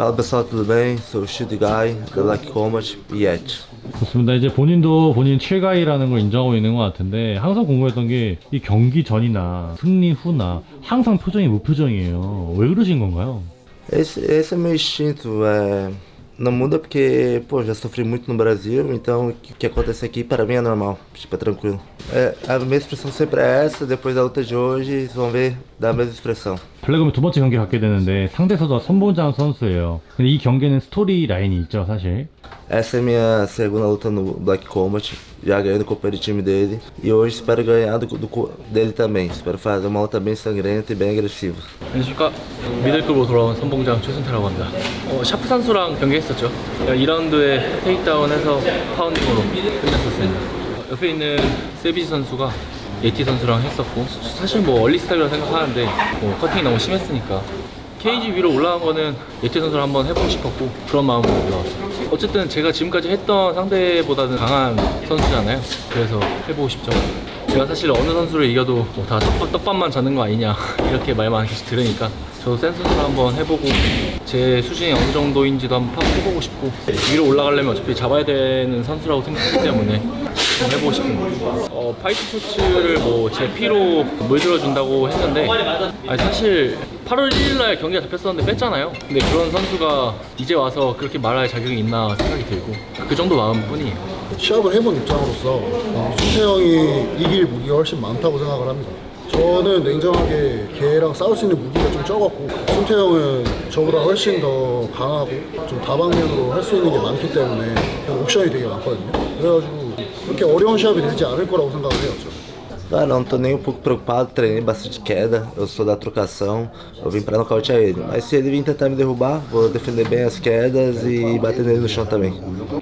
Fala pessoal, tudo bem? Sou o Shield Guy da Black Combat e Yeti. 좋습니다. 이제 본인도 본인 7가이라는 걸 인정하고 있는 것 같은데 항상 궁금했던 게 이 경기 전이나 승리 후나 항상 표정이 무표정이에요. 왜 그러신 건가요? Esse é meu instinto, não muda porque, pô, já sofri muito no Brasil, então o que acontece aqui para mim é normal, tipo, é tranquilo. A minha expressão sempre é essa, depois da luta de hoje, vocês vão ver da mesma expressão. 블랙홈이 두 번째 경기 갖게 되는데 상대 선수가 선봉장 선수예요. 근데 이 경기는 스토리 라인이 있죠, 사실. Essa é minha segunda luta no Black Combat, já ganhei no companheiro time dele, e hoje espero ganhar dele também, espero fazer uma luta bem sangrenta e bem agressiva. 안녕하십니까. 미들급으로 돌아온 선봉장 최순태라고 합니다. 샤프 선수랑 경기했었죠. 2라운드에 테이크다운해서 파운딩으로 끝냈었습니다. 옆에 있는 세비지 선수가 예티 선수랑 했었고, 사실 뭐 얼리 스타일이라고 생각하는데 커팅이 너무 심했으니까 케이지 위로 올라간 거는 예티 선수를 한번 해보고 싶었고, 그런 마음으로 올라왔어요. 어쨌든 제가 지금까지 했던 상대보다는 강한 선수잖아요. 그래서 해보고 싶죠. 제가 사실 어느 선수를 이겨도 다 떡밥만 잡는 거 아니냐 이렇게 말만 계속 들으니까 저도 센 선수를 한번 해보고 제 수준이 어느 정도인지도 한번 파악해보고 싶고, 위로 올라가려면 어차피 잡아야 되는 선수라고 생각하기 때문에 한번 해보고 싶습니다. 파이트 셔츠를 뭐 제 피로 물들어준다고 했는데, 아니 사실 8월 1일날 경기가 잡혔었는데 뺐잖아요. 근데 그런 선수가 이제 와서 그렇게 말할 자격이 있나 생각이 들고, 그 정도 마음뿐이에요. 시합을 해본 입장으로서 순태 형이 이길 무기가 훨씬 많다고 생각을 합니다. 저는 냉정하게 걔랑 싸울 수 있는 무기가 좀 적었고, 순태 형은 저보다 훨씬 더 강하고 좀 다방면으로 할 수 있는 게 많기 때문에 옵션이 되게 많거든요. 그래가지고 그렇게 어려운 시합이 되지 않을 거라고 생각을 해요. Ah, não tô nem um pouco preocupado, treinei bastante queda, eu sou da trocação, eu vim pra nocautear ele. Mas se ele vir tentar me derrubar, vou defender bem as quedas e bater nele no chão também.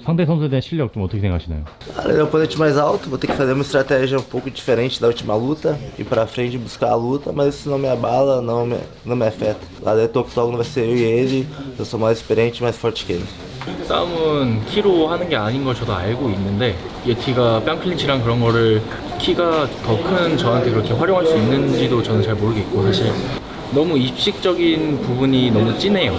상대 선수에 대한 실력 좀 어떻게 생각하시나요? Ele é um oponente mais alto, vou ter que fazer uma estratégia um pouco diferente da última luta, ir pra frente e buscar a luta, mas isso não me abala, não me afeta. Lá dentro do octógono vai ser eu e ele, eu sou mais experiente e mais forte que ele. 싸움은 키로 하는 게 아닌 걸 저도 알고 있는데, 예티가 뺨 클린치랑 그런 거를 키가 더 큰 저한테 그렇게 활용할 수 있는지도 저는 잘 모르겠고, sa실 너무 입식적인 부분이 너무 진해요.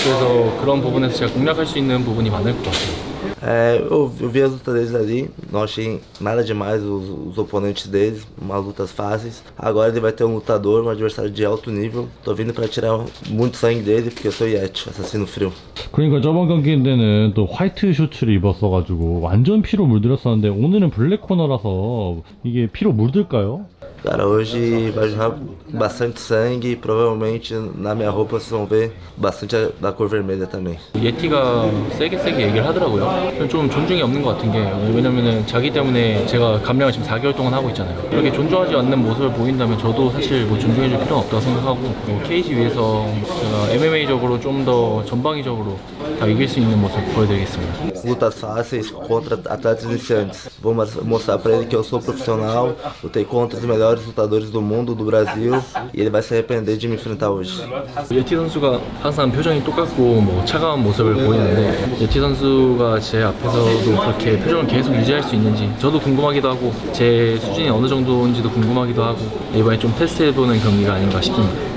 그래서 그런 부분에서 제가 공략할 수 있는 부분이 많을 것 같아요. Eu vi as lutas deles ali, não achei nada demais os oponentes deles, umas lutas fáceis. Agora ele vai ter um lutador, um adversário de alto nível. Tô vindo pra tirar muito sangue dele, porque eu sou Yeti, assassino frio. 그러니까 저번 경기 때는 또 화이트 셔츠를 입었어가지고 완전 피로 물들었었는데 오늘은 블랙 코너라서 이게 피로 물들까요? Cara, hoje vai jorrar bastante sangue e provavelmente na minha roupa vocês vão ver bastante da cor vermelha também. 예티가 세게 얘기를 하더라고요. 좀 존중이 없는 것 같은 게, 왜냐면은 자기 때문에 제가 감량을 지금 4개월 동안 하고 있잖아요. 그렇게 존중하지 않는 모습을 보인다면 저도 사실 뭐 존중해줄 필요는 없다고 생각하고, 케이지 위에서 제가 MMA적으로 좀 더 전방위적으로 다 이길 수 있는 모습 보여드리겠습니다. Lutas fáceis contra atletas iniciantes. Vou mostrar pra ele que eu sou profissional, lutei contra os melhores lutadores do mundo, do Brasil, e ele vai se arrepender de me enfrentar hoje. 예티 선수가 항상 표정이 똑같고 뭐 차가운 모습을 보이는데, 예티 선수가 제 앞에서도 그렇게 표정을 계속 유지할 수 있는지 저도 궁금하기도 하고, 제 수준이 어느 정도인지도 궁금하기도 하고, 이번에 좀 테스트해보는 경기가 아닌가 싶습니다.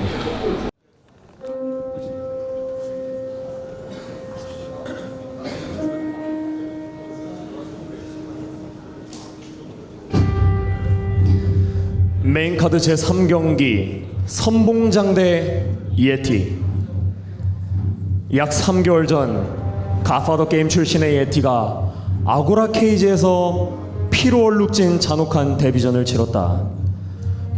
메인카드 제3경기 선봉장 대 예티. 약 3개월 전 가파더 게임 출신의 예티가 아고라 케이지에서 피로 얼룩진 잔혹한 데뷔전을 치렀다.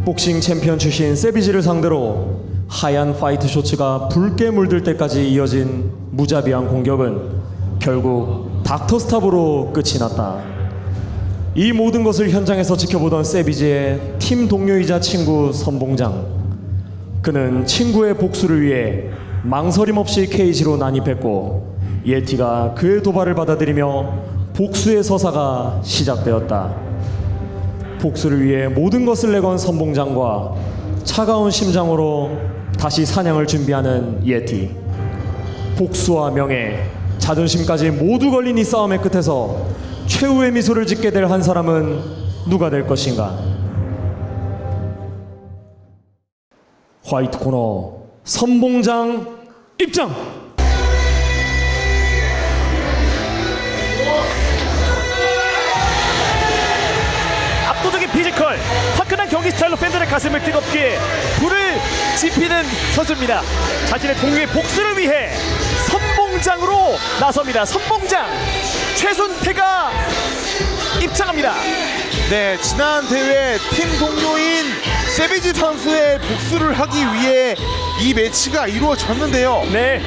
복싱 챔피언 출신 세비지를 상대로 하얀 화이트 쇼츠가 붉게 물들 때까지 이어진 무자비한 공격은 결국 닥터스탑으로 끝이 났다. 이 모든 것을 현장에서 지켜보던 세비지의 팀 동료이자 친구 선봉장. 그는 친구의 복수를 위해 망설임 없이 케이지로 난입했고, 예티가 그의 도발을 받아들이며 복수의 서사가 시작되었다. 복수를 위해 모든 것을 내건 선봉장과 차가운 심장으로 다시 사냥을 준비하는 예티. 복수와 명예, 자존심까지 모두 걸린 이 싸움의 끝에서 최후의 미소를 짓게 될 한 사람은 누가 될 것인가? 화이트 코너 선봉장 입장! 피지컬, 화끈한 경기 스타일로 팬들의 가슴을 뜨겁게 불을 지피는 선수입니다. 자신의 동료의 복수를 위해 선봉장으로 나섭니다. 선봉장 최순태가 입장합니다. 네, 지난 대회 팀 동료인 세비지 선수의 복수를 하기 위해 이 매치가 이루어졌는데요. 네,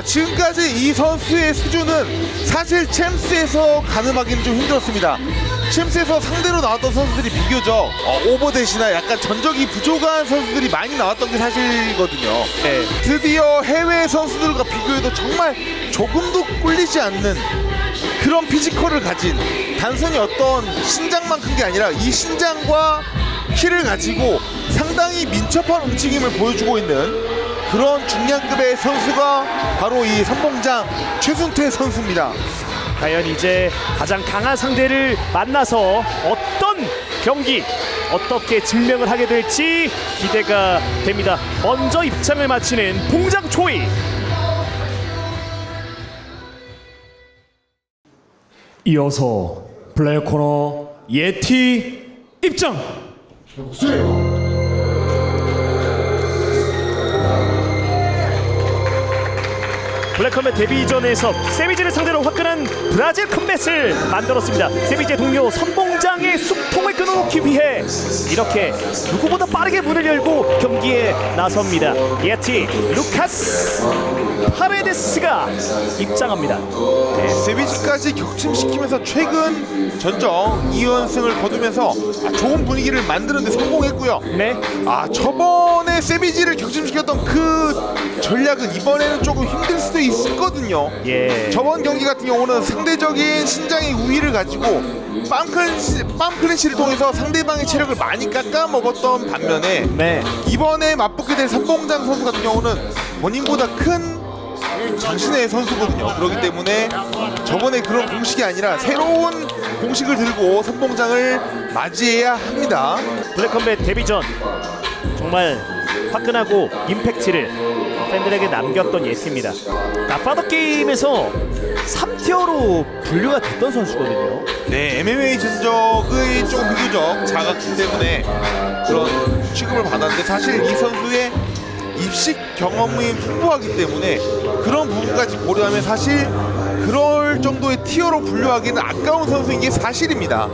지금까지 이 선수의 수준은 사실 챔스에서 가늠하기는 좀 힘들었습니다. 챔스에서 상대로 나왔던 선수들이 비교적 오버댓이나 약간 전적이 부족한 선수들이 많이 나왔던 게 사실이거든요. 네. 드디어 해외 선수들과 비교해도 정말 조금도 꿀리지 않는 그런 피지컬을 가진, 단순히 어떤 신장만 큰 게 아니라 이 신장과 키를 가지고 상당히 민첩한 움직임을 보여주고 있는 그런 중량급의 선수가 바로 이 선봉장 최순태 선수입니다. 과연 이제 가장 강한 상대를 만나서 어떤 경기, 어떻게 증명을 하게 될지 기대가 됩니다. 먼저 입장을 마치는 봉장 초이. 이어서 블랙 코너 예티 입장. 블랙컴뱃 데뷔 이전에서 세비지를 상대로 화끈한 브라질 컴뱃을 만들었습니다. 세비지의 동료 선봉장의 숨통을 끊어놓기 위해 이렇게 누구보다 빠르게 문을 열고 경기에 나섭니다. 예티 루카스 파레데스가 입장합니다. 네, 세비지까지 격침시키면서 최근 전적 2연승을 거두면서 좋은 분위기를 만드는 데 성공했고요. 네, 저번에 세비지를 격침시켰던 그 전략은 이번에는 조금 힘들 수도 있거든요. 예. 저번 경기 같은 경우는 상대적인 신장의 우위를 가지고 빰클린시를 통해서 상대방의 체력을 많이 깎아먹었던 반면에 네. 이번에 맞붙게 될 선봉장 선수 같은 경우는 본인보다 큰 장신의 선수거든요. 그렇기 때문에 저번에 그런 공식이 아니라 새로운 공식을 들고 선봉장을 맞이해야 합니다. 블랙컴뱃 데뷔전 정말 화끈하고 임팩트를 팬들에게 남겼던 예티입니다. 가파더 게임에서 3티어로 분류가 됐던 선수거든요. 네, MMA 전적이 조금 비교적 작았기 때문에 그런 취급을 받았는데 사실 이 선수의 입식 경험이 풍부하기 때문에 그런 부분까지 고려하면 사실 그럴 정도의 티어로 분류하기는 아까운 선수인 게 사실입니다.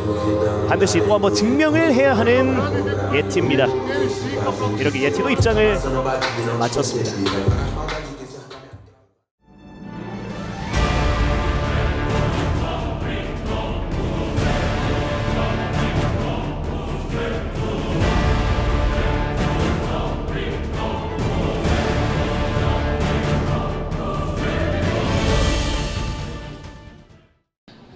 반드시 또 한번 증명을 해야 하는 예티입니다. 이렇게 예티도 입장을 마쳤습니다.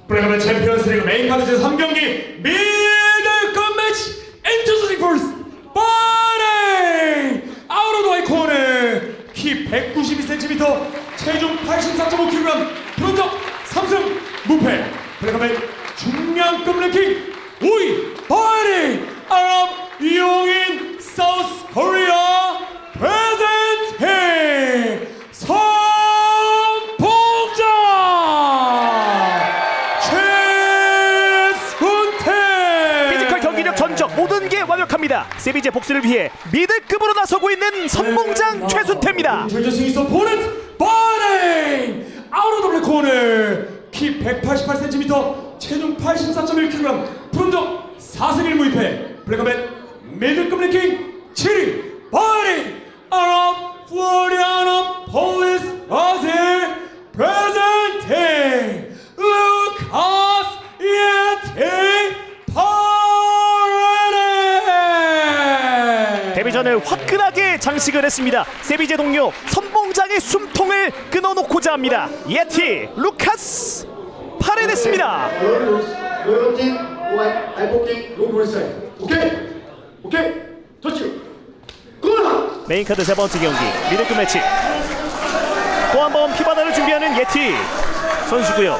블랙컴뱃 챔피언스리그 메인카드 제3경기 미들급 매치 엔터스닝 포스 바레인 아웃 오브 더 코너 키 192cm 체중 84.5kg 브론적 3승 무패 블랙컴뱃 중량급 랭킹 5위 바레인 아랍 용인 사우스 코리아 프레젠팅 전적 모든 게 완벽합니다. 세비지의 복수를 위해 미들급으로 나서고 있는 선봉장 최순태입니다. 결정승이 서포트 바레인 아웃 오브 더 코너 키 188cm 체중 84.1kg 브론적 4승 1무 2패 블랙컴뱃 미들급 랭킹 7위 바레인 아랍 플로리아노 폴리스 아젤 프레젠팅 루카스 예티 데뷔전을 화끈하게 장식을 했습니다. 세비제 동료 선봉장의 숨통을 끊어놓고자 합니다. 예티 루카스 파레데스입니다. 메인카드 세 번째 경기 미들급 매치. 또 한 번 피바다를 준비하는 예티 선수고요.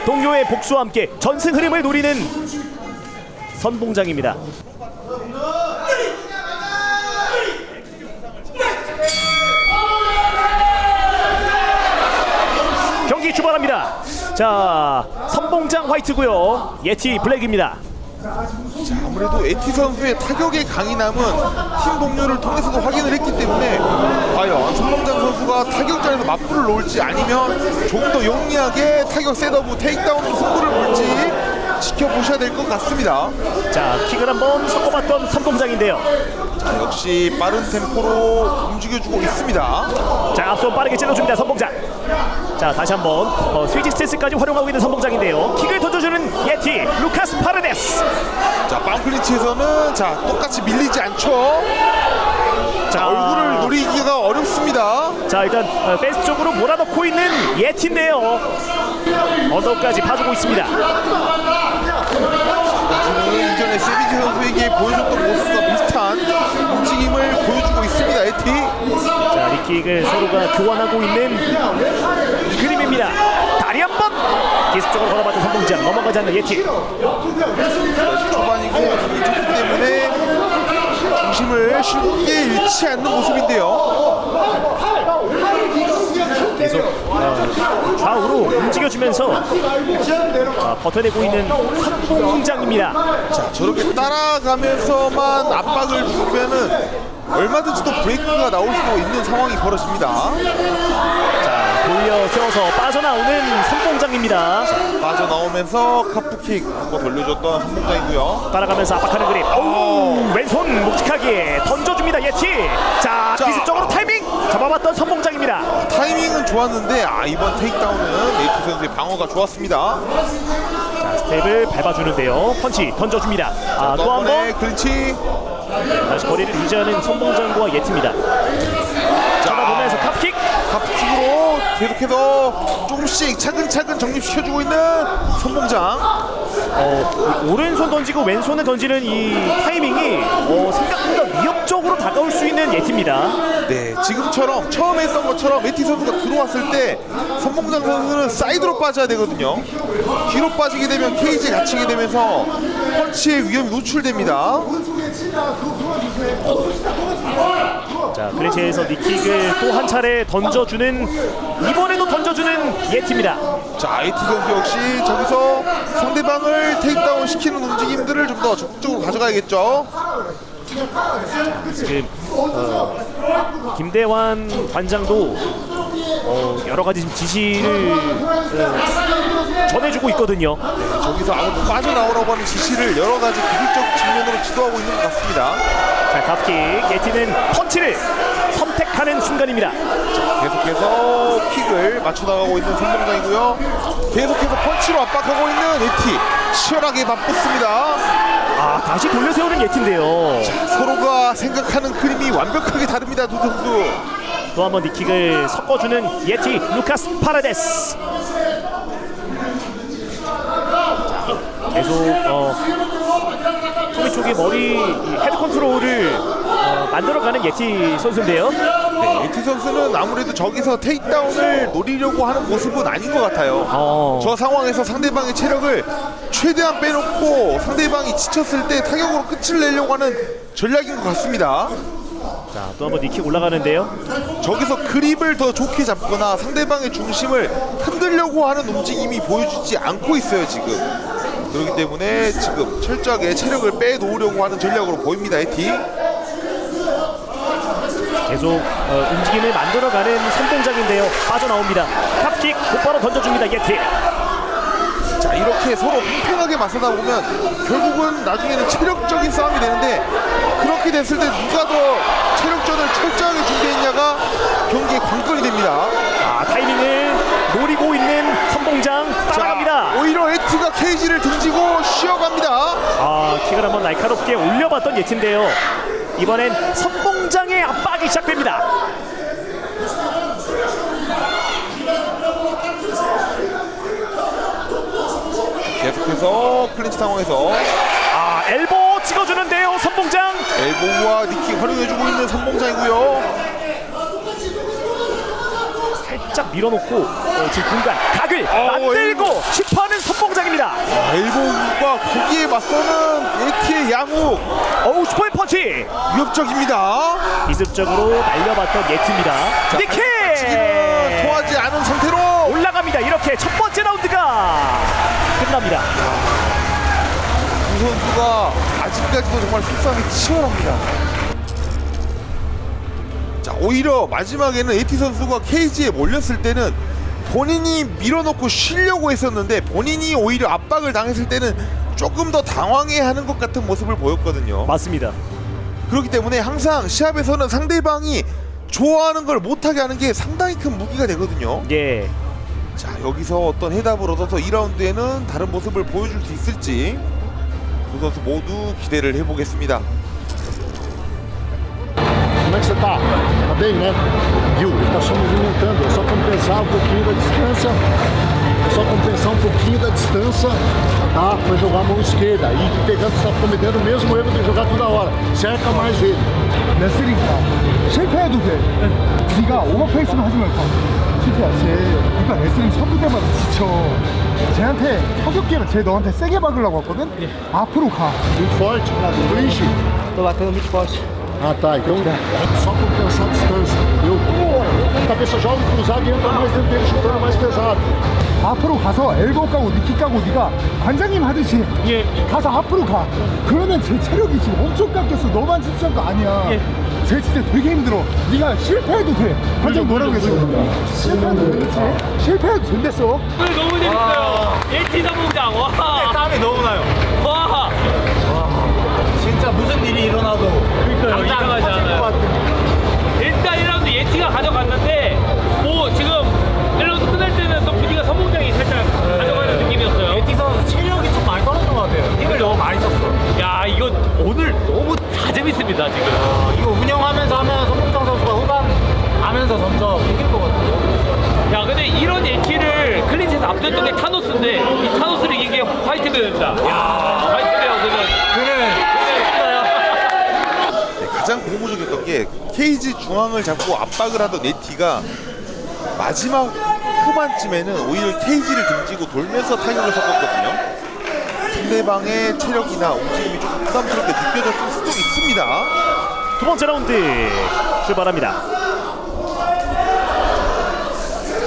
동료의 복수와 함께 전승 흐름을 노리는 선봉장입니다. 경기 출발합니다. 자, 선봉장 화이트고요. 예티 블랙입니다. 자, 아무래도 에티 선수의 타격의 강인함은 팀 동료를 통해서도 확인을 했기 때문에 과연 선봉장 선수가 타격전에서 맞불을 놓을지 아니면 조금 더 용이하게 타격 셋업으로 테이크다운으로 승부를 볼지 지켜보셔야 될 것 같습니다. 자, 킥을 한번 섞어봤던 선봉장인데요. 자, 역시 빠른 템포로 움직여주고 있습니다. 자, 앞손 빠르게 찔러줍니다. 선봉장. 자, 다시 한번 스위치 스탠스까지 활용하고 있는 선봉장인데요. 킥을 던져주는 예티 루카스 파르데스. 자, 빵클린치에서는 자 똑같이 밀리지 않죠. 자, 얼굴을 노리기가 어렵습니다. 자, 일단 펜스 쪽으로 몰아넣고 있는 예티인데요. 언더까지 봐주고 있습니다. 지금 이전에 세비지 선수에게 보여줬던 모습과 비슷한 움직임을 보여주고 있습니다. 에티. 자, 리킥을 서로가 교환하고 있는 그림입니다. 다리 한번 기습적으로 걸어봤던 선봉장, 넘어가지 않는 예티. 초반이고 힘이 좋기 때문에 중심을 쉽게 잃지 않는 모습인데요. 계속 좌우로 움직여주면서 버텨내고 있는 선봉장입니다. 자, 저렇게 따라가면서만 압박을 주면은 얼마든지 또 브레이크가 나올 수도 있는 상황이 벌어집니다. 자, 돌려 세워서 빠져나오는 선봉장입니다. 빠져나오면서 카프킥 한번 돌려줬던 선봉장이고요. 따라가면서 압박하는 그림. 오, 왼손 묵직하게 던져줍니다. 예티. 자, 기습적으로 타이밍 잡아봤던 선봉장입니다. 타이밍은 좋았는데 이번 테이크다운은 에이티 선수의 방어가 좋았습니다. 자, 스텝을 밟아주는데요. 펀치 던져줍니다. 또 한 번 클린치. 다시 거리를 유지하는 선봉장과 예티입니다. 쳐다보면서 카프킥. 카프킥으로 계속해서 조금씩 차근차근 정립시켜주고 있는 선봉장. 오른손 던지고 왼손을 던지는 이 타이밍이 생각보다 위협적으로 다가올 수 있는 예티입니다. 네, 지금처럼 처음에 했던 것처럼 에티 선수가 들어왔을 때 선봉장 선수는 사이드로 빠져야 되거든요. 뒤로 빠지게 되면 케이지에 갇히게 되면서 펀치의 위험이 노출됩니다. 자, 클린치에서 니킥을 또 한 차례 던져주는, 이번에도 던져주는 예티입니다. 자, 에티 선수 역시 저기서 상대방을 테이크다운 시키는 움직임들을 좀 더 적극적으로 가져가야겠죠. 지금 김대환 관장도 여러 가지 지시를 전해주고 있거든요. 네, 저기서 아무도 빠져나오라고 하는 지시를 여러 가지 기술적 측면으로 지도하고 있는 것 같습니다. 자, 카프킥. 예티는 펀치를 선택하는 순간입니다. 계속해서 킥을 맞춰나가고 있는 선봉장이고요. 계속해서 펀치로 압박하고 있는 에티. 치열하게 맞붙습니다. 다시 돌려 세우는 예티인데요. 서로가 생각하는 그림이 완벽하게 다릅니다. 두 선수. 또 한 번 니킥을 섞어주는 예티 루카스 파라데스. 자, 계속 토미 쪽의 머리 헤드 컨트롤을 만들어가는 예티 선수인데요. 네, 에티 선수는 아무래도 저기서 테이크다운을 노리려고 하는 모습은 아닌 것 같아요. 저 상황에서 상대방의 체력을 최대한 빼놓고 상대방이 지쳤을 때 타격으로 끝을 내려고 하는 전략인 것 같습니다. 자, 또 한 번 니킥 올라가는데요. 저기서 그립을 더 좋게 잡거나 상대방의 중심을 흔들려고 하는 움직임이 보여주지 않고 있어요, 지금. 그렇기 때문에 지금 철저하게 체력을 빼놓으려고 하는 전략으로 보입니다, 에티. 계속 움직임을 만들어가는 선봉장인데요. 빠져나옵니다. 탑킥 곧바로 던져줍니다. 예티. 자, 이렇게 서로 팽팽하게 맞서다 보면 결국은 나중에는 체력적인 싸움이 되는데, 그렇게 됐을 때 누가 더 체력전을 철저하게 준비했냐가 경기의 관건이 됩니다. 타이밍을 노리고 있는 선봉장. 따라갑니다. 자, 오히려 에티가 케이지를 등지고 쉬어갑니다. 킥을 한번 날카롭게 올려봤던 예티인데요. 이번엔 선봉장의 압박이 시작됩니다. 계속해서 클린치 상황에서 엘보 찍어주는데요. 선봉장. 엘보와 니킥 활용해주고 있는 선봉장이고요. 살짝 밀어놓고 지금 공간 각을 만들고 슈퍼하는 선봉장입니다. 엘보와 거기에 맞서는 에티의 양욱. 슈퍼의 펀치. 위협적입니다. 기습적으로 날려봤던 예티입니다. 니킥. 지금은 통하지 않은 상태로 올라갑니다. 이렇게 첫 번째 라운드가 끝납니다. 두 선수가 아직까지도 정말 속상이 치열합니다. 자, 오히려 마지막에는 AT 선수가 케이지에 몰렸을 때는 본인이 밀어놓고 쉬려고 했었는데 본인이 오히려 압박을 당했을 때는 조금 더 당황해하는 것 같은 모습을 보였거든요. 맞습니다. 그렇기 때문에 항상 시합에서는 상대방이 좋아하는 걸 못하게 하는 게 상당히 큰 무기가 되거든요. 예. 자, 여기서 어떤 해답을 얻어서 2라운드에는 다른 모습을 보여줄 수 있을지 두 선수 모두 기대를 해보겠습니다. Como é que você tá? Tá bem, né? Viu? Ele tá só movimentando, é só compensar um pouquinho da distância. É só compensar um pouquinho da distância, tá? Pra jogar a mão esquerda. E pegando, você tá cometendo o mesmo erro de jogar toda hora. Cerca mais ele. 레슬링이다. 실패해도 돼. 네가 오버페이스는 하지 말고. 실패야. 그러니까 레슬링 섞을 때마다 지쳐. 쟤한테 타격기를 쟤 너한테 세게 박으려고 했거든? 앞으로 가. Muito forte, clinch. Tô batendo muito forte. Ah, tá. Então só compensar a distância, entendeu? Cabeça jovem, cruzado e entra mais dentro dele, chutando mais pesado. 앞으로 가서 엘보 까고 니킥 까고 네가 관장님 하듯이 가서 앞으로 가. 그러면 제 체력이 지금 엄청 깎였어. 너만 실수한 거 아니야. 쟤 진짜 되게 힘들어. 네가 실패해도 돼. 관장 뭐라고 했어? 실패해도 되겠지? 실패해도 된댔어. 오늘 너무 재밌어요. 예티 선봉장 와. 땀이 너무 나요. 와. 진짜 무슨 일이 일어나도 그러니까요. 이상하지 않아요. 일단 1라운드 예티가 가져갔는데 뭐 지금 1라운드 끝날 때는 또 분위기가 선봉장이 살짝 가져가는 느낌이었어요. 예티 선수 체력이 좀 많이 떨어진 것 같아요. 힘을 너무 많이 썼어. 야 이거 오늘 너무 다 재밌습니다 지금. 이거 운영하면서 하면 손봉장 선수가 후반 가면서 점점 이길 것 같아요. 야 근데 이런 예티를 클린치에서 압도했던 게 타노스인데 이 타노스를 이긴 게 화이트베어입니다. 야 화이트베어 그는 가장 고무적이었던 게 케이지 중앙을 잡고 압박을 하던 네티가 마지막 후반쯤에는 오히려 케이지를 등지고 돌면서 타격을 섞었거든요. 상대방의 체력이나 움직임이 좀 부담스럽게 느껴졌을 수도 있습니다. 두 번째 라운드 출발합니다.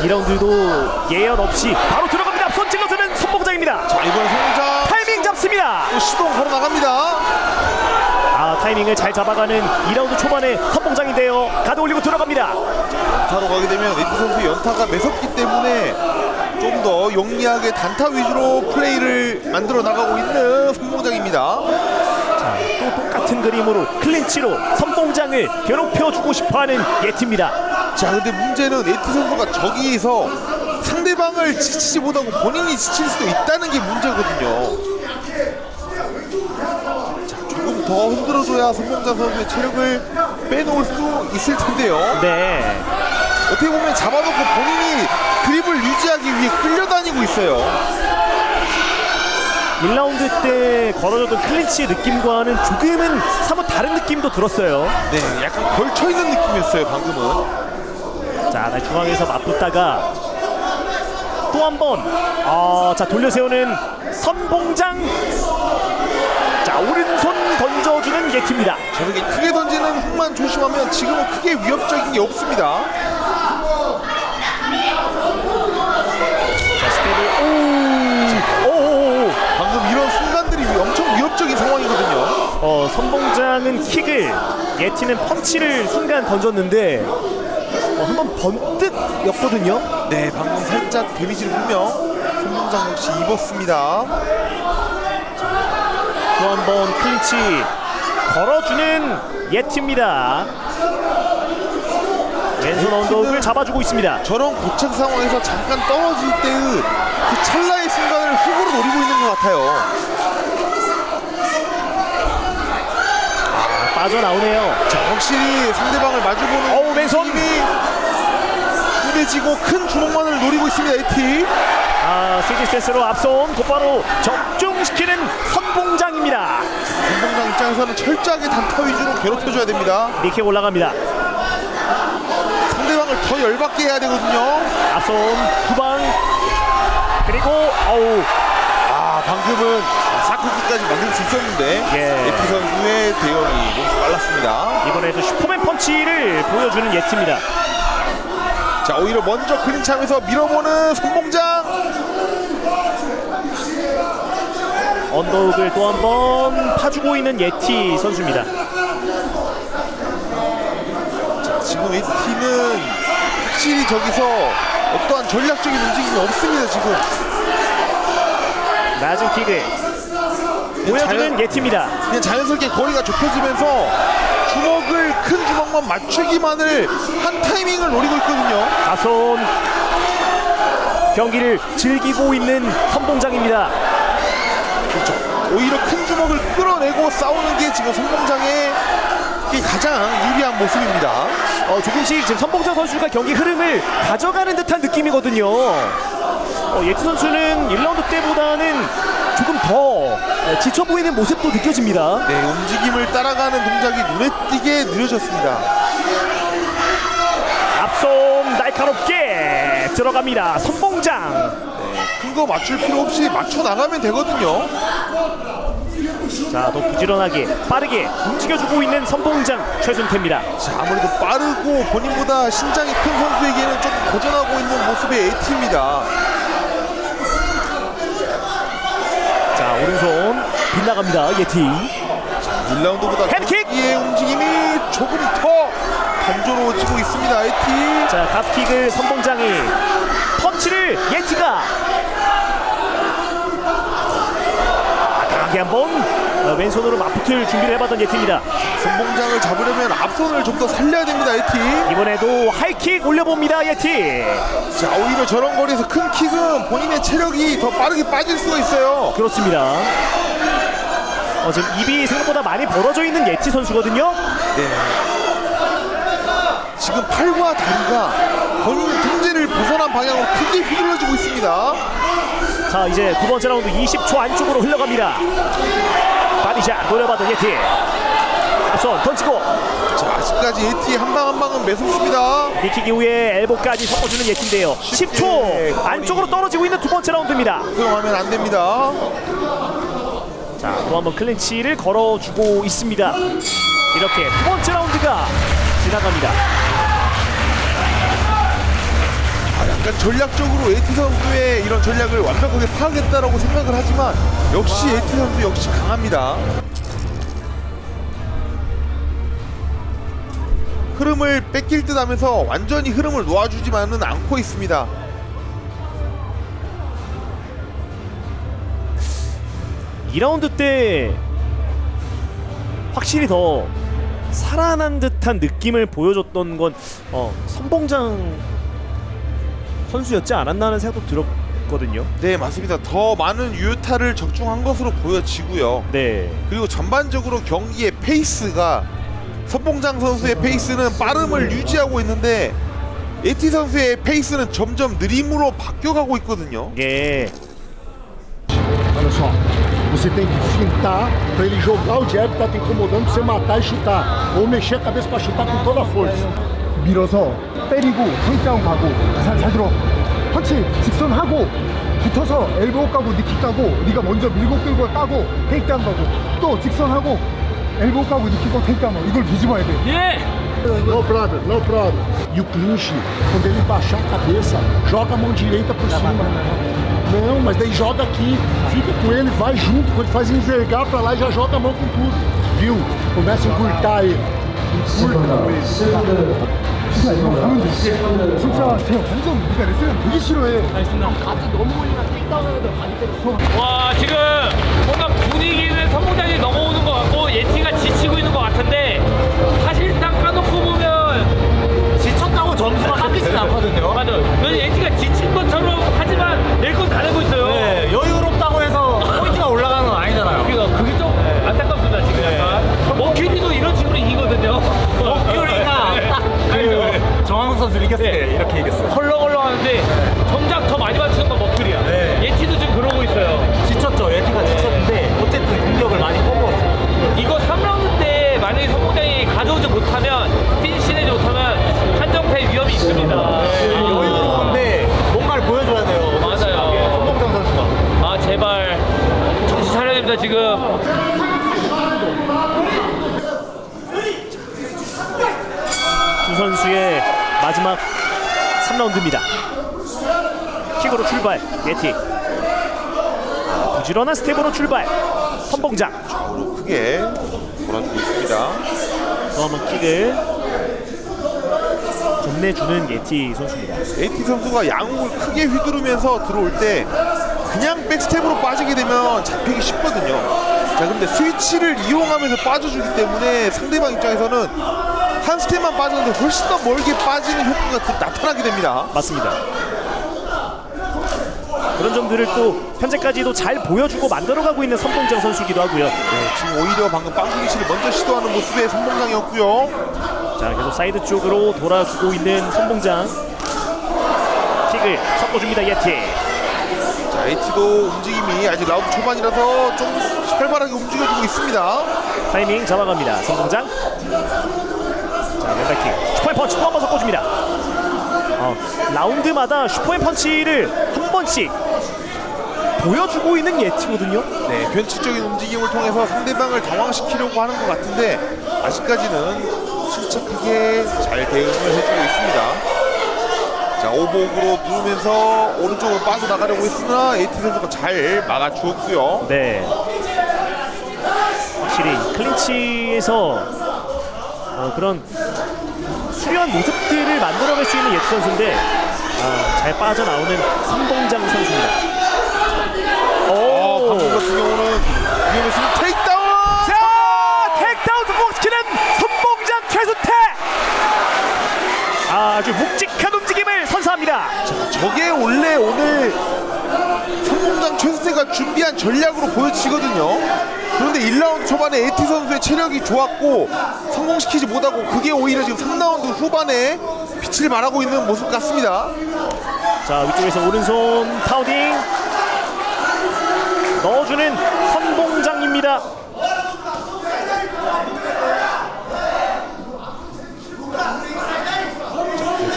2라운드도 예언 없이 바로 들어갑니다. 손 찔러주는 선봉장입니다. 자, 이번 성장 타이밍 잡습니다. 또 시동 걸어 나갑니다. 타이밍을 잘 잡아가는 2라운드 초반의 선봉장인데요. 가드 올리고 들어갑니다. 연타로 가게 되면 네티 선수 연타가 매섭기 때문에 좀 더 용이하게 단타 위주로 플레이를 만들어 나가고 있는 선봉장입니다. 자, 또 똑같은 그림으로 클린치로 선봉장을 괴롭혀주고 싶어하는 예티입니다. 자, 근데 문제는 네티 선수가 저기에서 상대방을 지치지 못하고 본인이 지칠 수도 있다는 게 문제거든요. 자, 조금 더 흔들어줘야 선봉장 선수의 체력을 빼놓을 수 있을 텐데요. 네. 어떻게 보면 잡아놓고 본인이 그립을 유지하기 위해 끌려다니고 있어요. 1라운드 때 걸어줬던 클린치의 느낌과는 조금은 사뭇 다른 느낌도 들었어요. 네, 약간 걸쳐있는 느낌이었어요 방금은. 자, 중앙에서 맞붙다가 또 한 번 자, 돌려 세우는 선봉장. 자, 오른손 던져주는 예티입니다. 저렇게 크게 던지는 훅만 조심하면 지금은 크게 위협적인 게 없습니다. 자, 스텝을 오. 방금 이런 순간들이 엄청 위협적인 상황이거든요. 선봉장은 킥을, 예티는 펀치를 순간 던졌는데 한번 번뜩였거든요. 네, 방금 살짝 데미지를 분명 선봉장 역시 입었습니다. 또 한 번 클린치 걸어주는 예티입니다. 왼손 언더훅을 잡아주고 있습니다. 저런 고착 상황에서 잠깐 떨어질 때의 그 찰나의 순간을 훅으로 노리고 있는 것 같아요. 빠져나오네요. 자, 확실히 상대방을 마주보는 왼손. 힘이 후대지고 큰 주먹만을 노리고 있습니다. 에티. 시디센스로 앞손 곧바로 적중시키는 선봉장입니다. 선봉장 입장에서는 철저하게 단타 위주로 괴롭혀줘야 됩니다. 니킥 올라갑니다. 상대방을 더 열받게 해야 되거든요. 앞손 두방 그리고 방금은 사쿠키까지 만들 수 있었는데 에티 선수의 대응이 너무 빨랐습니다. 이번에도 슈퍼맨 펀치를 보여주는 예티입니다. 자, 오히려 먼저 클린치하면서 밀어보는 선봉장. 언더훅을 또 한 번 파주고 있는 예티 선수입니다. 지금 예티는 확실히 저기서 어떠한 전략적인 움직임이 없습니다. 지금 낮은 킥을 보여주는 예티입니다. 그냥 자연스럽게 거리가 좁혀지면서 주먹을 큰 주먹만 맞추기만을 한 타이밍을 노리고 있거든요. 가손 경기를 즐기고 있는 선봉장입니다. 그렇죠. 오히려 큰 주먹을 끌어내고 싸우는 게 지금 선봉장의 가장 유리한 모습입니다. 조금씩 지금 선봉장 선수가 경기 흐름을 가져가는 듯한 느낌이거든요. 예티 선수는 1라운드 때보다는 조금 더 지쳐 보이는 모습도 느껴집니다. 네, 움직임을 따라가는 동작이 눈에 띄게 느려졌습니다. 앞손 날카롭게 들어갑니다. 선봉장. 큰 거 맞출 필요 없이 맞춰 나가면 되거든요. 자, 더 부지런하게 빠르게 움직여주고 있는 선봉장 최준태입니다. 자, 아무래도 빠르고 본인보다 신장이 큰 선수에게는 좀 도전하고 있는 모습의 AT입니다. 자, 오른손 빗나갑니다. 예티. 1라운드보다 헤드킥! 의 움직임이 조금 더 단조로워지고 있습니다. AT. 자, 갓킥을 선봉장이 펀치를 예티가 강하게 한번 왼손으로 맞붙을 준비를 해봤던 예티입니다. 선봉장을 잡으려면 앞손을 좀 더 살려야 됩니다. AT. 이번에도 하이킥 올려봅니다. 예티. 자, 오히려 저런 거리에서 큰 킥은 본인의 체력이 더 빠르게 빠질 수가 있어요. 그렇습니다. 지금 입이 생각보다 많이 벌어져 있는 예티 선수거든요. 네. 지금 팔과 다리가 본인의 통제를 벗어난 방향으로 크게 휘둘러지고 있습니다. 자, 이제 두 번째 라운드 20초 안쪽으로 흘러갑니다. 바디샷 노려받은 예티. 앞선 던지고. 자, 아직까지 예티 한 방 한 방은 매섭습니다. 니킥 이후에 엘보까지 섞어주는 예티인데요. 10초 안쪽으로 떨어지고 있는 두 번째 라운드입니다. 사용하면 안 됩니다. 자, 또 한번 클린치를 걸어주고 있습니다. 이렇게 두 번째 라운드가 지나갑니다. 약간 전략적으로 예티 선수의 이런 전략을 완벽하게 파악했다라고 생각을 하지만 역시 예티 선수 역시 강합니다. 흐름을 뺏길 듯 하면서 완전히 흐름을 놓아주지만은 않고 있습니다. 이 라운드 때 확실히 더 살아난 듯한 느낌을 보여줬던 건 선봉장 선수였지 않았나 하는 생각도 들었거든요. 네, 맞습니다. 더 많은 유효타를 적중한 것으로 보여지고요. 네. 그리고 전반적으로 경기의 페이스가 선봉장 선수의 페이스는 빠름을 유지하고 있는데 예티 선수의 페이스는 점점 느림으로 바뀌어가고 있거든요. 예. Olha só, você tem que fintar pra ele jogar o jab que tá te incomodando pra você matar e chutar. Ou mexer a cabeça pra chutar com toda a força. 밀어서 때리고 테이크다운 가고. 잘 들어. 펀치 직선하고 붙어서 엘보우 까고 니킥 까고 네가 먼저 밀고 끌고 까고 테이크다운 가고 또 직선하고 엘보우 까고 니킥 까고 테이크다운 가고 이걸 뒤집어야 돼. 예! No brother, no brother. E o clinch, quando ele baixar a cabeça, joga a mão direita por cima. Não, mas daí joga aqui, fica com ele, vai junto, quando ele faz envergar pra lá e já joga a mão com tudo. Viu? Começa a encurtar ele. Encurta ele. 진짜 이거 가면 돼. 진짜 제가 완전 우리가 레슬링 되게 싫어해. 와, 지금 뭔가 분위기는 선봉장이 넘어오는 것 같고 예티가 지치고 있는 것 같은데 사실상 까놓고 보면 지쳤다고 점수가 깎이진 않거든요. 맞아요. 예티가 지친 것처럼 하지만 낼 건 다 내고 있어요. 네, 여유롭다고 해서 포인트가 올라가는 건 아니잖아요. 그러니까 그게 좀 안타깝습니다 지금. 약간 머큐리도 이런 식으로 이기거든요. 머큐리가 딱 정황 선수 이겼을 때 이렇게 이겼어요. 헐렁헐렁 하는데 정작 더 많이 맞추는 건 머큐리야. 예티도 지금 그러고 있어요. 지쳤죠. 예티가 지쳤는데 어쨌든 공격을 많이 뽑았어요. 이거 3라운드 때 만약에 선봉장이 가져오지 못하면 피니시 내지 못하면 한정패 위험이 있습니다. 여유로운데 뭔가를 보여줘야 돼요. 맞아요. 선봉장 선수가. 아, 제발 정신 차려야 됩니다 지금. 두 선수의 마지막 3라운드입니다. 킥으로 출발. 예티. 부지런한 스텝으로 출발. 선봉장 좌우로 크게 몰아주고 있습니다. 또 한번 킥을 건네주는 예티 선수입니다. AT 선수가 양욱을 크게 휘두르면서 들어올 때 그냥 백스텝으로 빠지게 되면 잡히기 쉽거든요. 자, 근데 스위치를 이용하면서 빠져주기 때문에 상대방 입장에서는 한 스텝만 빠졌는데 훨씬 더 멀게 빠지는 효과가 나타나게 됩니다. 맞습니다. 그런 점들을 또 현재까지도 잘 보여주고 만들어가고 있는 선봉장 선수이기도 하고요. 네, 지금 오히려 방금 빵꾸기치를 먼저 시도하는 모습의 선봉장이었고요. 자, 계속 사이드 쪽으로 돌아주고 있는 선봉장. 킥을 섞어줍니다, 예티. 자, AT도 움직임이 아직 라운드 초반이라서 좀 활발하게 움직여주고 있습니다. 타이밍 잡아갑니다, 선봉장. 자, 왼발킥 슈퍼앤 펀치 또 한 번 섞어줍니다. 라운드마다 슈퍼앤 펀치를 한 번씩 보여주고 있는 예티거든요. 네, 변칙적인 움직임을 통해서 상대방을 당황시키려고 하는 것 같은데 아직까지는 침착하게 잘 대응을 해주고 있습니다. 자, 오복으로 누르면서 오른쪽으로 빠져나가려고 했으나 AT 선수가 잘 막아주었고요. 네, 확실히 클린치에서 그런 수려한 모습들을 만들어낼 수 있는 예티 선수인데 잘 빠져나오는 선봉장 선수입니다. 방금 같은 경우는 위험했으면 테이크다운! 자, 테이크다운 성공시키는 선봉장 최수태. 아주 묵직한 움직임을 선사합니다. 자, 저게 원래 오늘 선봉장 최수태가 준비한 전략으로 보여지거든요. 그런데 1라운드 초반에 AT 선수의 체력이 좋았고 성공시키지 못하고 그게 오히려 지금 3라운드 후반에 빛을 발하고 있는 모습 같습니다. 자, 위쪽에서 오른손 파우딩 넣어주는 선봉장입니다.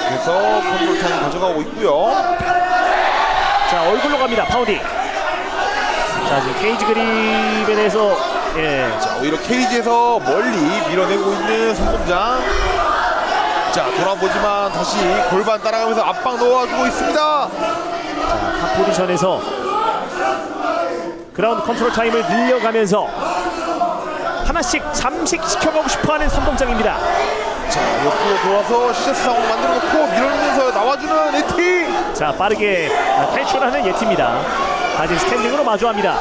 계속해서 컨트롤 타임 가져가고 있고요. 자, 얼굴로 갑니다, 파우딩. 자, 지금 케이지 그립에 대해서 자, 오히려 케이지에서 멀리 밀어내고 있는 선봉장. 자, 돌아보지만 다시 골반 따라가면서 압박 넣어주고 있습니다. 자, 탑 포지션에서 그라운드 컨트롤 타임을 늘려가면서 하나씩 잠식시켜가고 싶어하는 선봉장입니다. 자, 옆으로 돌아서 시저스 상황 만들어놓고 밀어내면서 나와주는 예티. 자, 빠르게 탈출하는 예티입니다. 아직 스탠딩으로 마주합니다.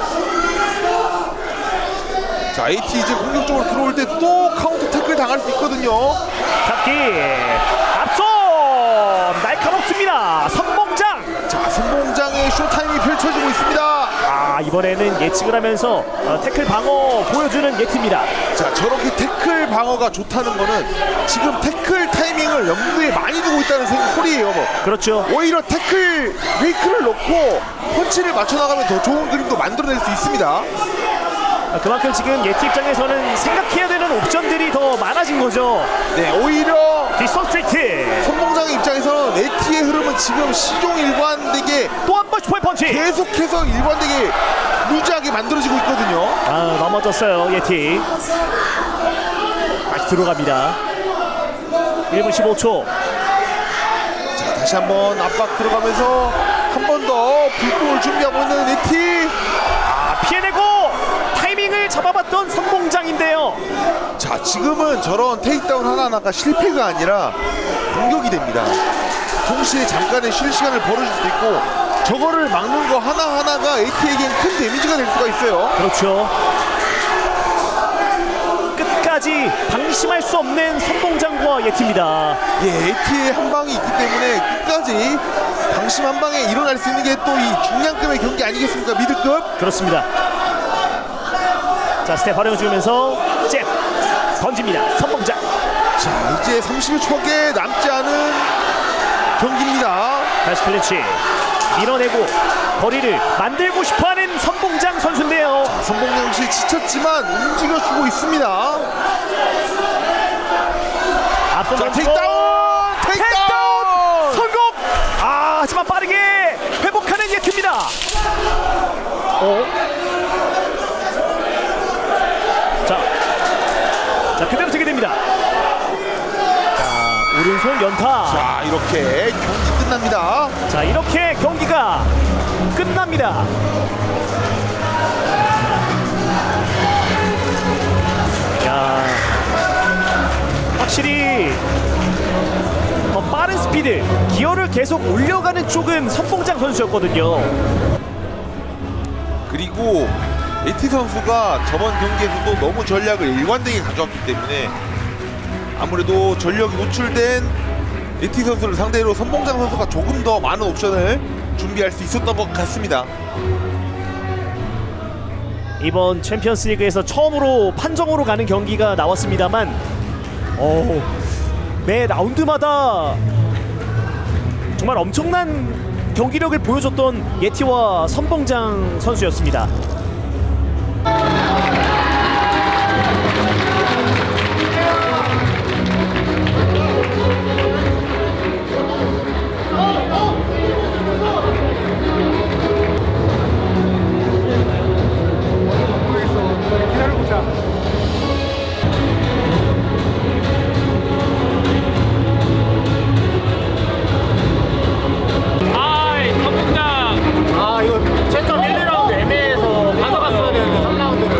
자, AT 이제 공격적으로 들어올 때 또 카운터 태클 당할 수 있거든요. 탑기 앞손 날카롭습니다. 선봉장. 자, 선봉장의 쇼타임이 펼쳐지고 있습니다. 이번에는 예측을 하면서 태클 방어 보여주는 예티입니다. 자, 저렇게 태클 방어가 좋다는 거는 지금 태클 타이밍을 염두에 많이 두고 있다는 소리예요. 그렇죠. 오히려 태클 페이크를 넣고 펀치를 맞춰나가면 더 좋은 그림도 만들어낼 수 있습니다. 그만큼 지금 예티 입장에서는 생각해야 되는 옵션들이 더 많아진 거죠. 네, 오히려 뒷손 스트레이트. 선봉장의 입장에서는 예티의 흐름은 지금 시종일관되게 또 한 번 슈퍼 펀치. 계속해서 일관되게 루즈하게 만들어지고 있거든요. 넘어졌어요, 예티. 다시 들어갑니다. 1분 15초. 자, 다시 한번 압박 들어가면서 한 번 더 불꽃을 준비하고 있는 예티. 피해내고 타이밍을 잡아봤던 선봉장인데요. 자, 지금은 저런 테이크다운 하나하나가 실패가 아니라 공격이 됩니다. 동시에 잠깐의 쉴 시간을 벌어줄 수도 있고 저거를 막는 거 하나하나가 AT에겐 큰 데미지가 될 수가 있어요. 그렇죠. 끝까지 방심할 수 없는 선봉장과 예티입니다. 예, AT의 한 방이 있기 때문에 끝까지 방심 한 방에 일어날 수 있는 게 또 이 중량급의 경기 아니겠습니까? 미드급. 그렇습니다. 자, 스텝 활용해주면서 잽 던집니다. 선봉장. 자, 이제 30여 초밖에 남지 않은 경기입니다. 다시 클린치 밀어내고 거리를 만들고 싶어하는 선봉장 선수인데요. 선봉장 역시 지쳤지만 움직여주고 있습니다. 앞선 자, 테이크다운! 테이크다운! 성공! 하지만 빠르게 회복하는 예트입니다. 자, 그대로 되게 됩니다. 자, 오른손 연타. 자, 이렇게 경기 끝납니다. 자, 이렇게 경기가 끝납니다. 야, 확실히 빠른 스피드, 기어를 계속 올려가는 쪽은 선봉장 선수였거든요. 그리고 에티 선수가 저번 경기에서도 너무 전략을 일관되게 가져왔기 때문에 아무래도 전력이 노출된 에티 선수를 상대로 선봉장 선수가 조금 더 많은 옵션을 준비할 수 있었던 것 같습니다. 이번 챔피언스 리그에서 처음으로 판정으로 가는 경기가 나왔습니다만 매 라운드마다 정말 엄청난 경기력을 보여줬던 예티와 선봉장 선수였습니다. 기다려보자. 아, 이거 최점 1, 2라운드 애매해서 가져갔어야 되는데 3라운드를.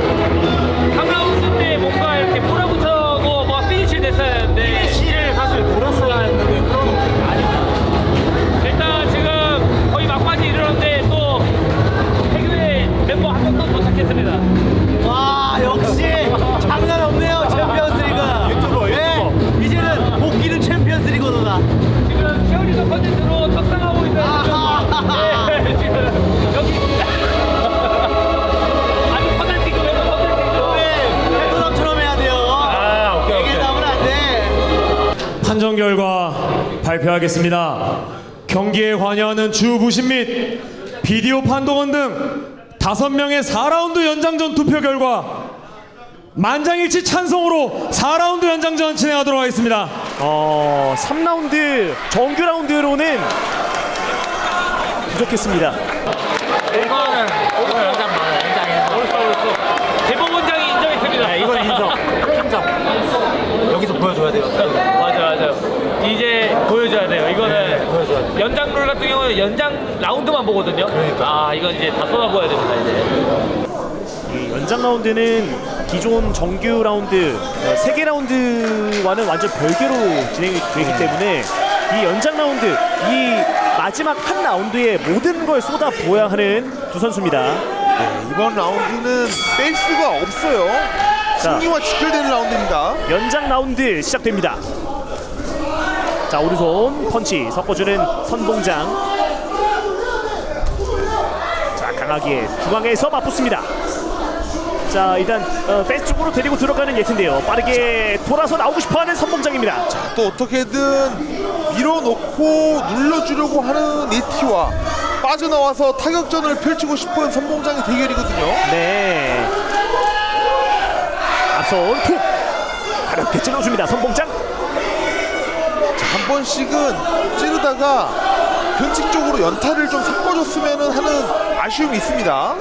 3라운드 때 뭔가 이렇게 몰아붙여고 뭐 피니시 됐어야 했는데 피니시를 사실 돌았어야 했는데 그런 게 아니다. 일단 지금 거의 막바지 이르는데 또 태교의 멤버 한 명도 도착했습니다. 와, 역시 장난 없네요, 챔피언스 리그. 유튜버. 이제는 복귀는 챔피언스 리그다. 지금 시어리더 컨텐츠로 척상하고 있는 네, 지금 여기 아주 컨텐츠도 멤버 컨텐츠도 패턴처럼 해야 돼요. 오케이. 나오면 안 돼. 판정 결과 발표하겠습니다. 경기에 관여하는 주 부심 및 비디오 판독원 등 5명의 4라운드 연장전 투표 결과 만장일치 찬성으로 4라운드 연장전 진행하도록 하겠습니다. 3라운드 정규 라운드로는 부족했습니다. 이거는 오늘 연장 많아 연장에서 벌써 대법원장이 인정했습니다. 네, 이건 인정. 여기서 보여줘야 돼요. 맞아요. 이제 보여줘야 돼요. 이거는 연장 룰 같은 경우는 연장 라운드만 보거든요. 아 이건 이제 다 쏟아부어야 됩니다. 이제 이 연장 라운드는 기존 정규 라운드 3개 라운드와는 완전 별개로 진행이 되기 때문에 이 연장 라운드, 이 마지막 한 라운드에 모든 걸 쏟아 부어야 하는 두 선수입니다. 이번 라운드는 뺄 수가 없어요. 자. 승리와 직결되는 라운드입니다. 연장 라운드 시작됩니다. 자, 오른손 펀치 섞어주는 선봉장. 자, 강하게 중앙에서 맞붙습니다. 자, 일단 페이스 쪽으로 데리고 들어가는 예트인데요. 빠르게 돌아서 나오고 싶어하는 선봉장입니다. 또 어떻게든 밀어놓고 눌러주려고 하는 예티와 빠져나와서 타격전을 펼치고 싶은 선봉장의 대결이거든요. 네. 앞선 툭 가볍게 찔러줍니다. 선봉장. 한 번씩은 찌르다가 변칙적으로 연타를 좀 섞어줬으면 하는 아쉬움이 있습니다.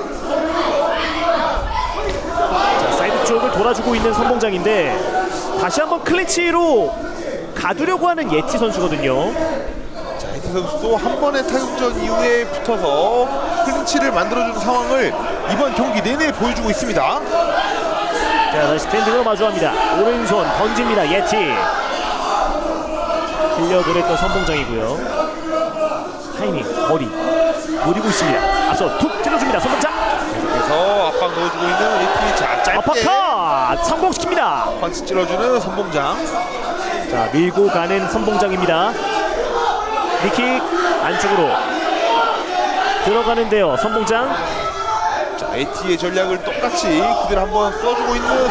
자, 사이드 쪽을 돌아주고 있는 선봉장인데 다시 한번 클린치로 가두려고 하는 예티 선수거든요. 자, 예티 선수도 한 번의 타격전 이후에 붙어서 클린치를 만들어주는 상황을 이번 경기 내내 보여주고 있습니다. 자, 다시 스탠딩으로 마주합니다. 오른손 던집니다. 예티. 흘려보냈던 선봉장이고요. 타이밍, 거리 노리고 있습니다. 앞서 툭 찔러줍니다. 선봉장. 그래서 압박 넣어주고 있는 예티. 자, 짧게 아파카 성공시킵니다. 펀치 찔러주는 선봉장. 자, 밀고 가는 선봉장입니다. 니킥 안쪽으로 들어가는데요. 선봉장. 자, 에티의 전략을 똑같이 그대로 한번 써주고 있는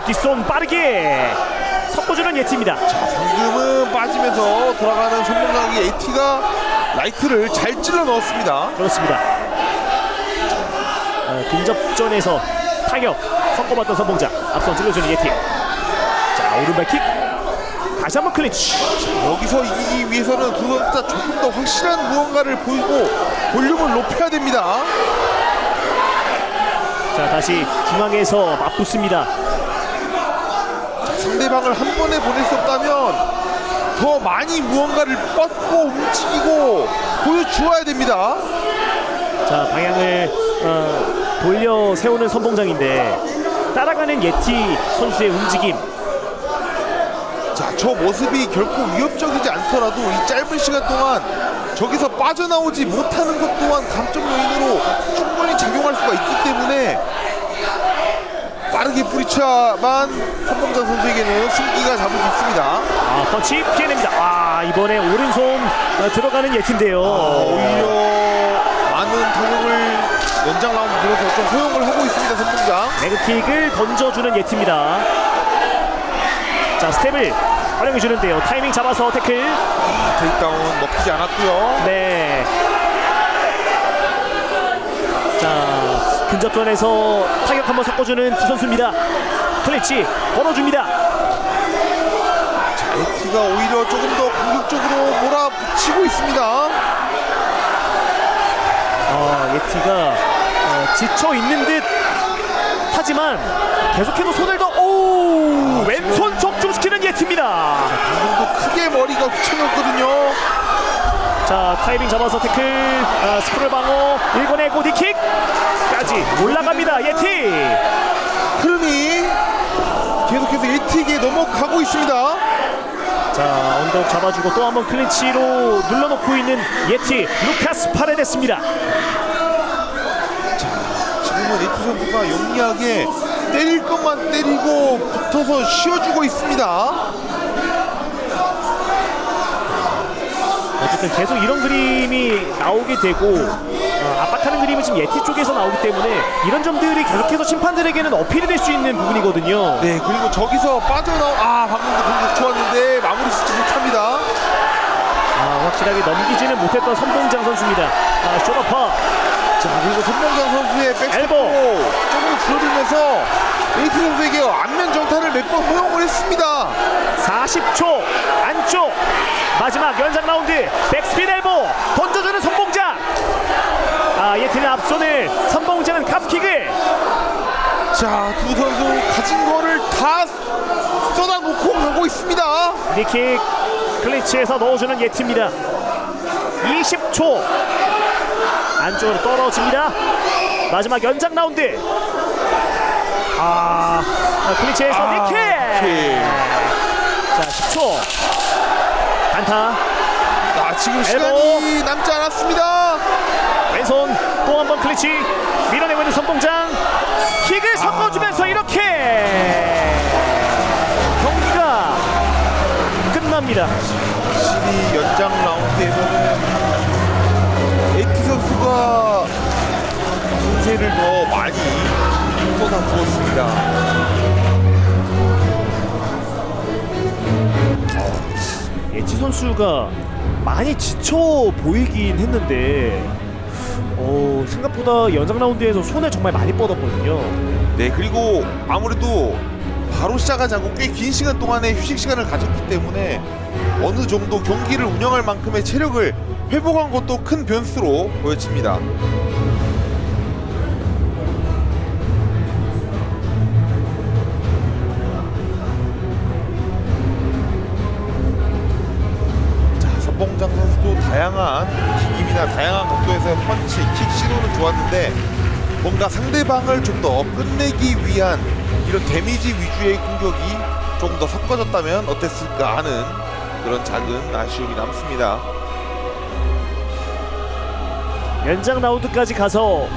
뒷손 빠르게 섞어주는 예티입니다. 방금은 빠지면서 돌아가는 선봉장의 에티가 라이트를 잘 찔러 넣었습니다. 그렇습니다. 근접전에서 타격 섞어봤던 선봉장. 앞선 찔러주는 예티. 자, 오른발킥 다시 한번 클린치. 여기서 이기기 위해서는 두 선수 다 조금 더 확실한 무언가를 보이고 볼륨을 높여야 됩니다. 자, 다시 중앙에서 맞붙습니다. 자, 상대방을 한 번에 보낼 수 없다면 더 많이 무언가를 뻗고 움직이고 보여주어야 됩니다. 자, 방향을 돌려 세우는 선봉장인데 따라가는 예티 선수의 움직임. 자, 저 모습이 결코 위협적이지 않더라도 이 짧은 시간 동안 저기서 빠져나오지 못하는 것 또한 감점 요인으로 충분히 작용할 수가 있기 때문에 빠르게 뿌리쳐야만 선봉장 선수에게는 승기가 잡을 수 있습니다. 펀치 피해냅니다. 이번에 오른손 들어가는 예티인데요. 오히려 많은 타격을 연장 라운드 들어서 좀 허용을 하고 있습니다, 선봉장. 레그킥을 던져주는 예티입니다. 자, 스텝을 활용해주는데요. 타이밍 잡아서 태클. 테이크다운 먹히지 않았고요. 네. 자, 근접전에서 타격 한번 섞어주는 두 선수입니다. 클린치 걸어줍니다. 자, 에티가 오히려 조금 더 공격적으로 몰아붙이고 있습니다. 예티가 지쳐 있는 듯 하지만 계속해서 손을 더 왼손 적중시키는 예티입니다. 방금도 크게 머리가 휘청였거든요. 자, 타이밍 잡아서 태클, 스크롤 방어, 일궈내고 니킥까지 올라갑니다. 예티. 흐름이 계속해서 에티에게 넘어가고 있습니다. 자, 언덕 잡아주고 또 한번 클린치로 눌러놓고 있는 예티 루카스 파레데스입니다. 지금은 에티 선수가 영리하게 때릴 것만 때리고 붙어서 쉬어주고 있습니다. 어쨌든 계속 이런 그림이 나오게 되고 압박하는 그림은 지금 예티 쪽에서 나오기 때문에 이런 점들이 계속해서 심판들에게는 어필이 될 수 있는 부분이거든요. 네, 그리고 저기서 방금도 공격 좋았는데 마무리 짓지 못합니다. 확실하게 넘기지는 못했던 선봉장 선수입니다. 쇼더파. 자, 그리고 선봉장 선수의 백스텝 엘보. 조금 줄어들면서 에이티 선수에게 안면 정타를 몇 번 허용을 했습니다. 40초 안쪽 마지막 연장 라운드 백스핀 엘보 던져주는 선봉장. 예티는 앞손을, 선봉장은 카프킥을. 자, 두 선수 가진 거를 다 쏟아놓고 가고 있습니다. 니킥 클린치에서 넣어주는 예티입니다. 20초 안쪽으로 떨어집니다. 마지막 연장 라운드. 클린치에서 니킥. 자, 10초 단타. 지금 시간이 남지 않았습니다. 왼손 또 한 번 클린치 밀어내고 있는 선봉장. 킥을 섞어주면서 이렇게 경기가 끝납니다. 확실히 연장 라운드에서는 에이티 선수가 분세를 더 많이 쏟아부었습니다. 예티 선수가 많이 지쳐 보이긴 했는데 생각보다 연장 라운드에서 손을 정말 많이 뻗었거든요. 네, 그리고 아무래도 바로 시작하지 않고 꽤 긴 시간 동안의 휴식 시간을 가졌기 때문에 어느 정도 경기를 운영할 만큼의 체력을 회복한 것도 큰 변수로 보여집니다. 선봉장 선수도 다양한 움직임이나 다양한 각도에서의 펀치, 킥 시도는 좋았는데 뭔가 상대방을 좀 더 끝내기 위한 이런 데미지 위주의 공격이 조금 더 섞어졌다면 어땠을까 하는 그런 작은 아쉬움이 남습니다. 연장 라운드까지 가서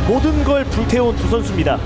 모든 걸 불태운 두 선수입니다.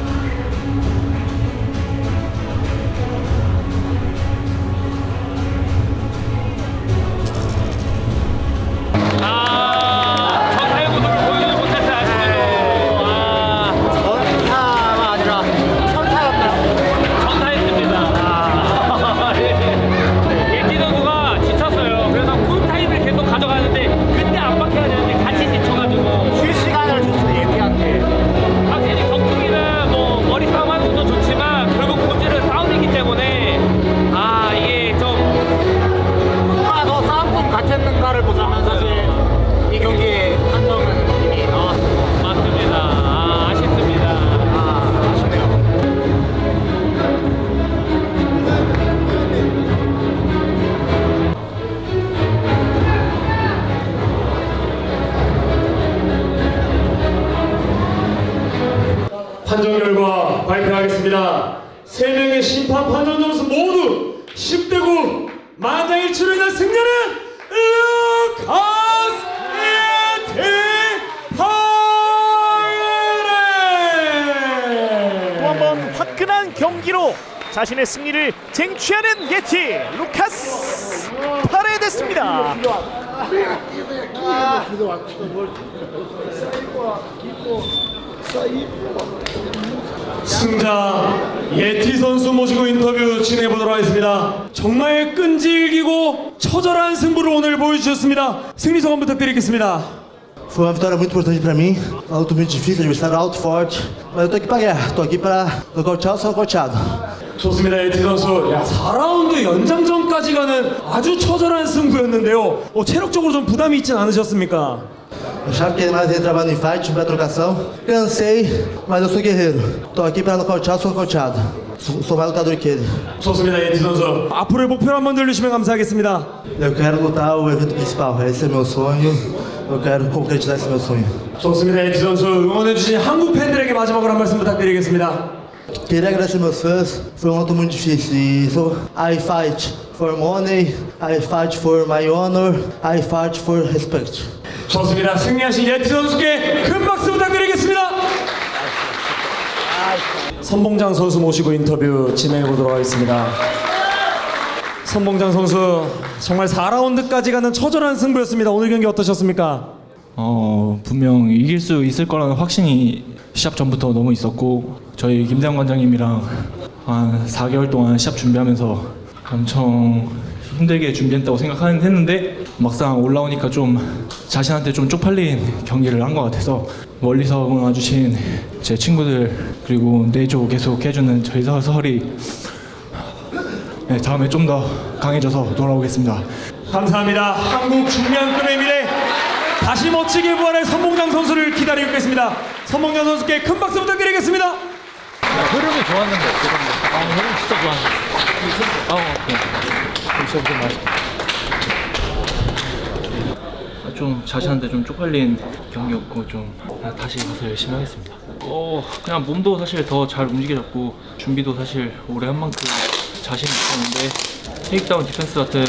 판정 결과 발표하겠습니다. 3명의 심판 판정 점수 모두 10대9 만장일치로 인한 승리는 루카스 ET 파이레. 또 한 번 화끈한 경기로 자신의 승리를 쟁취하는 예티 루카스 파레됐습니다. 승자 예티 선수 모시고 인터뷰 진행해 보도록 하겠습니다. 정말 끈질기고 처절한 승부를 오늘 보여주셨습니다. 승리 소감 부탁드리겠습니다. Foi uma vitória muito importante pra mim. Uma luta muito difícil, adversário alto, forte. Mas eu tô aqui pra guerra, tô aqui pra nocautear ou ser nocauteado. 좋습니다. 예티 선수. 야, 4라운드 연장전까지 가는 아주 처절한 승부였는데요. 체력적으로 좀 부담이 있진 않으셨습니까? Eu achava que ele mais ia trabalhar em fight, pra trocação. Cansei, mas eu sou guerreiro. Tô aqui pra nocautear ou ser nocauteado. Sou mais lutador que ele. 좋습니다. 예티 선수. 앞으로의 목표를 한번 들려주시면 감사하겠습니다. Eu quero lutar o evento principal, esse é meu sonho. Eu quero concretizar esse meu sonho. 좋습니다. 예티 선수 응원해주신 한국 팬들에게 마지막으로 한 말씀 부탁드리겠습니다. Queria agradecer meus fãs, foi uma luta muito difícil. E I fight for money, I fight for my honor, I fight for respect. 좋습니다. 승리하신 예티 선수께 큰 박수 부탁드리겠습니다. 선봉장 선수 모시고 인터뷰 진행해 보도록 하겠습니다. 선봉장 선수 정말 4라운드까지 가는 처절한 승부였습니다. 오늘 경기 어떠셨습니까? 분명 이길 수 있을 거라는 확신이 시합 전부터 너무 있었고 저희 김대영 관장님이랑 한 4개월 동안 시합 준비하면서 엄청 힘들게 준비했다고 생각했는데 막상 올라오니까 좀 자신한테 좀 쪽팔린 경기를 한 것 같아서 멀리서 응원와주신 제 친구들 그리고 내조 계속 해주는 저희 서설이 다음에 좀 더 강해져서 돌아오겠습니다. 감사합니다. 한국 중량급의 미래 다시 멋지게 부활할 선봉장 선수를 기다리고 있겠습니다. 선봉장 선수께 큰 박수 부탁드리겠습니다. 흐름이 좋았는데 흐름 진짜 좋았는데 좀 자신한테 좀 쪽팔린 경기였고 좀 다시 가서 열심히 하겠습니다. 그냥 몸도 사실 더 잘 움직여졌고 준비도 사실 오래 한 만큼 자신이 있었는데 테이크다운 디펜스 같은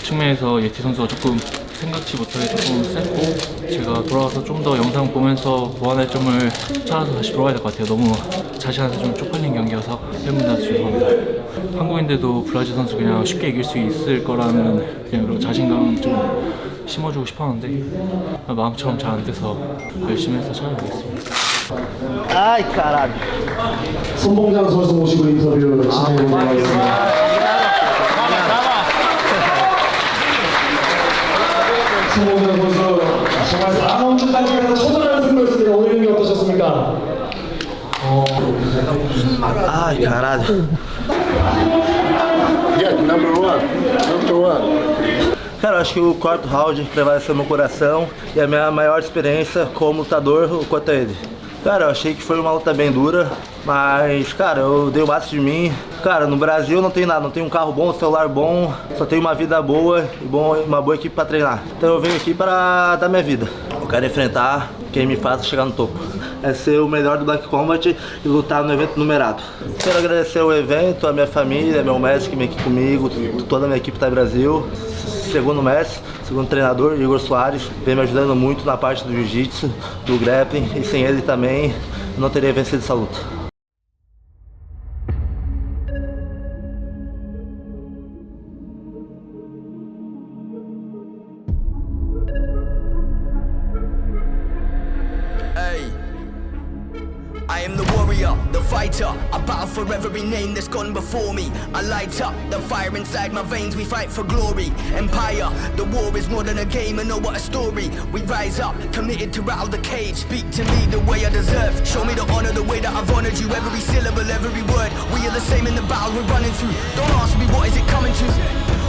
측면에서 예티 선수가 조금 생각지 못하게 조금 셌고 제가 돌아와서 좀 더 영상 보면서 보완할 점을 찾아서 다시 돌아가야 될 것 같아요. 너무 자신한테 좀 쪽팔린 경기여서 팬분들한테 죄송합니다. 한국인들도 브라질 선수 그냥 쉽게 이길 수 있을 거라는 그냥 그런 자신감 좀 심어주고 싶었는데 마음처럼 잘 안 돼서 열심히 해서 찾아보겠습니다. Ai, caralho. 선봉장 선수 모시고 인터뷰 진행해 보도록 하겠습니다. 선봉장 선수 정말 4라운드까지 가서 처절한 승부였습니다. 오늘 경기 어떠셨습니까? Ai, caralho. Yeah, number one. Cara, eu acho que o quarto round prevaleceu meu coração e a minha maior experiência como lutador quanto a ele. Cara, eu achei que foi uma luta bem dura, mas, cara, eu dei o máximo de mim. Cara, no Brasil não tem nada, não tem um carro bom, um celular bom, só tenho uma vida boa e uma boa equipe pra treinar. Então eu venho aqui para dar minha vida. Eu quero enfrentar quem me faça chegar no topo. É ser o melhor do Black Combat e lutar no evento numerado. Quero agradecer o evento, a minha família, meu mestre que vem aqui comigo, toda a minha equipe tá no Brasil. Segundo mestre, segundo treinador, Igor Soares, vem me ajudando muito na parte do jiu-jitsu, do grappling, e sem ele também eu não teria vencido essa luta. I am the warrior, the fighter. I battle for every name that's gone before me. I light up the fire inside my veins. We fight for glory, empire. The war is more than a game, and know what a story. We rise up, committed to rattle the cage. Speak to me the way I deserve. Show me the honor, the way that I've honored you. Every syllable, every word. We are the same in the battle we're running through. Don't ask me what is it coming to.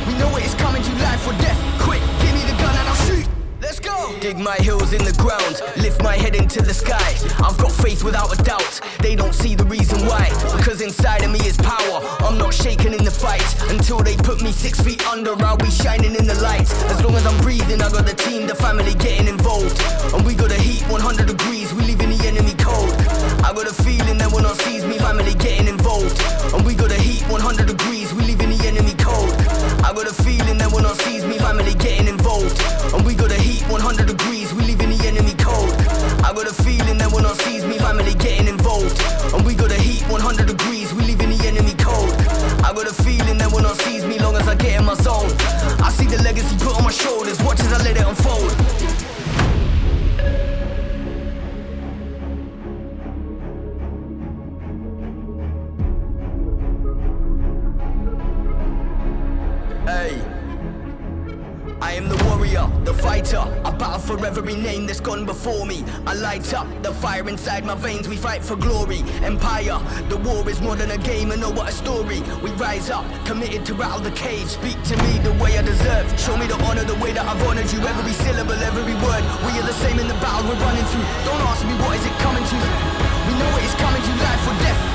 We know what it's coming to. Life or death. Quick, give me the gun and I'll shoot. Let's go! Dig my heels in the ground, lift my head into the sky. I've got faith without a doubt, they don't see the reason why. Because inside of me is power, I'm not shaking in the fight. Until they put me 6 feet under, I'll be shining in the light. As long as I'm breathing, I got the team, the family getting involved. And we got a heat 100 degrees, we leaving the enemy cold. I got a feeling that will not seize me, family for every name that's gone before me. I light up the fire inside my veins, we fight for glory. Empire, the war is more than a game, and know what a story. We rise up, committed to rattle the cage. Speak to me the way I deserve. Show me the honor, the way that I've honored you. Every syllable, every word. We are the same in the battle we're running through. Don't ask me what is it coming to. We know it is coming to, life or death.